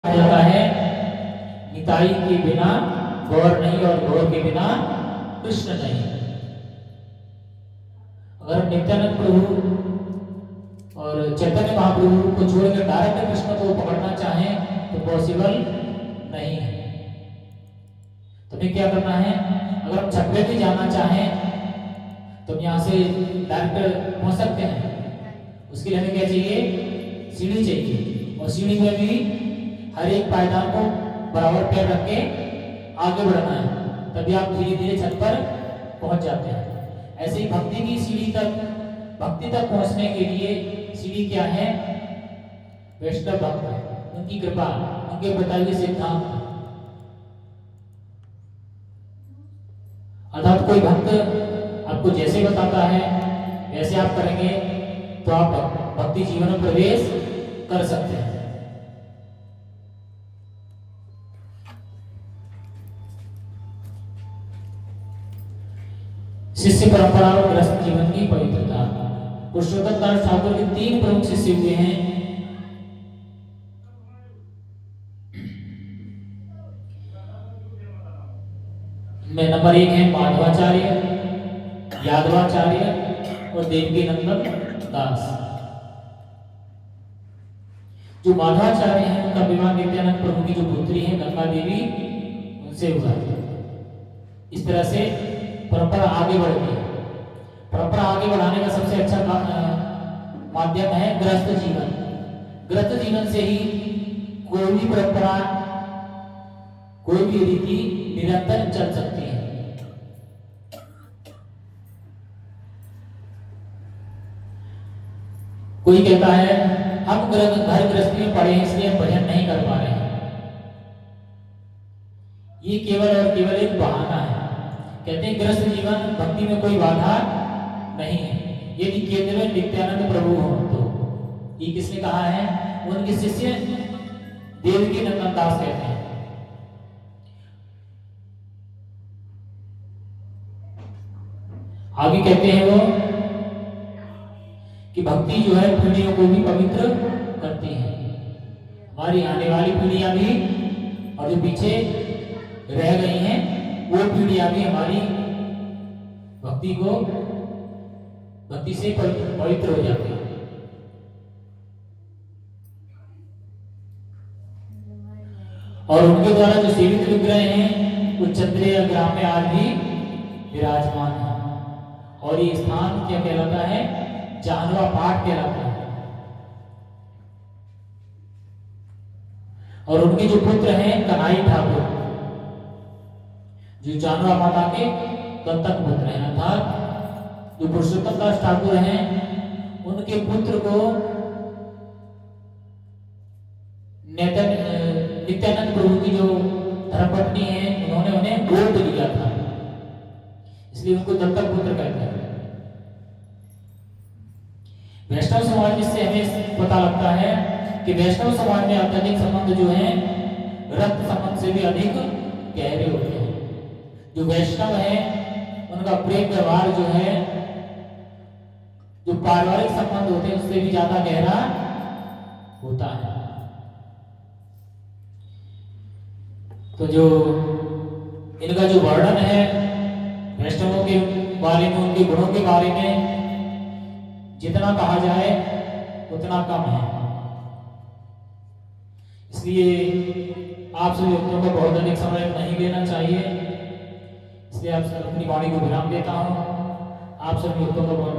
कहा जाता है निताई के बिना गौर नहीं और गौर के बिना कृष्ण नहीं। अगर नित्यानंद प्रभु और चैतन्य महाप्रभु को छोड़कर डायरेक्ट कृष्ण को पकड़ना चाहें तो पॉसिबल नहीं है। तुम्हें क्या करना है, अगर हम छपरे भी जाना चाहें तो यहाँ से डायरेक्ट पहुंच सकते हैं। उसके लिए हमें क्या चाहिए, सीढ़ी चाहिए, और सीढ़ी में भी हर एक पायदान को बराबर पैर रख के आगे बढ़ना है, तभी आप धीरे धीरे छत पर पहुंच जाते हैं। ऐसे ही भक्ति की सीढ़ी तक, भक्ति तक पहुंचने के लिए सीढ़ी क्या है, वैष्णव भक्त, उनकी कृपा, उनके बताए हुए सिद्धांत। अर्थात कोई भक्त आपको जैसे बताता है वैसे आप करेंगे तो आप भक्ति जीवन में प्रवेश कर सकते हैं। शिष्य परंपरा और गृहस्थ जीवन की पवित्रता। पुरुषोत्तम दास ठाकुर के 3 प्रमुख शिष्य हुए हैं। में नंबर 1 है माधवाचार्य, यादवाचार्य और देवकीनंदन दास। जो माधवाचार्य हैं उनका विवाह नित्यानंद प्रभु की जो पुत्री है गंगा देवी उनसे हुआ। इस तरह से परंपरा आगे बढ़ती है। परंपरा आगे बढ़ाने का सबसे अच्छा माध्यम है गृहस्थ जीवन। गृहस्थ जीवन से ही कोई भी परंपरा, कोई भी रीति निरंतर चल सकती है। कोई कहता है हम घर गृहस्थी में पड़े हैं इसलिए हम भजन नहीं कर पा रहे हैं। ये केवल और केवल एक बहाना है। कहते हैं गृहस्थ जीवन भक्ति में कोई बाधा नहीं है यदि केंद्र में नित्यानंद प्रभु हो तो। ये किसने कहा है, उनके शिष्य देवकीनंदन दास कहते हैं। आगे कहते हैं वो कि भक्ति जो है पीढ़ियों को भी पवित्र करती है। हमारी आने वाली पीढ़ियां भी और जो पीछे रह गई हैं वो पीढ़ियां भी हमारी भक्ति से पवित्र हो जाती है। और उनके द्वारा जो सेवित विग्रह हैं वो चंद्रिया ग्राम में आज भी विराजमान है। और ये स्थान क्या कहलाता है, जानवा पाठ कहलाता है। और उनके जो पुत्र हैं कन्हई ठाकुर, जो जानवा माता के दत्तक पुत्र हैं, अर्थात जो पुरुषोत्तम दास ठाकुर हैं उनके पुत्र को नित्यानंद प्रभु की जो धर्मपत्नी है उन्होंने उन्हें गोद दिया था, इसलिए उनको दत्तक पुत्र कहते हैं। वैष्णव समाज से हमें पता लगता है कि वैष्णव समाज में अत्यधिक संबंध जो है रक्त संबंध से भी अधिक गहरे होते हैं। जो वैष्णव है उनका प्रेम व्यवहार जो है, जो पारिवारिक संबंध होते हैं उससे भी ज्यादा गहरा होता है। तो जो इनका जो वर्णन है वैष्णवों के बारे में, उनके गुणों के बारे में जितना कहा जाए उतना कम है। इसलिए आप सभी भक्तों को बहुत अधिक समय नहीं लेना चाहिए, इसलिए आप अपनी वाणी को विराम देता हूँ। आप सभी भक्तों को बहुत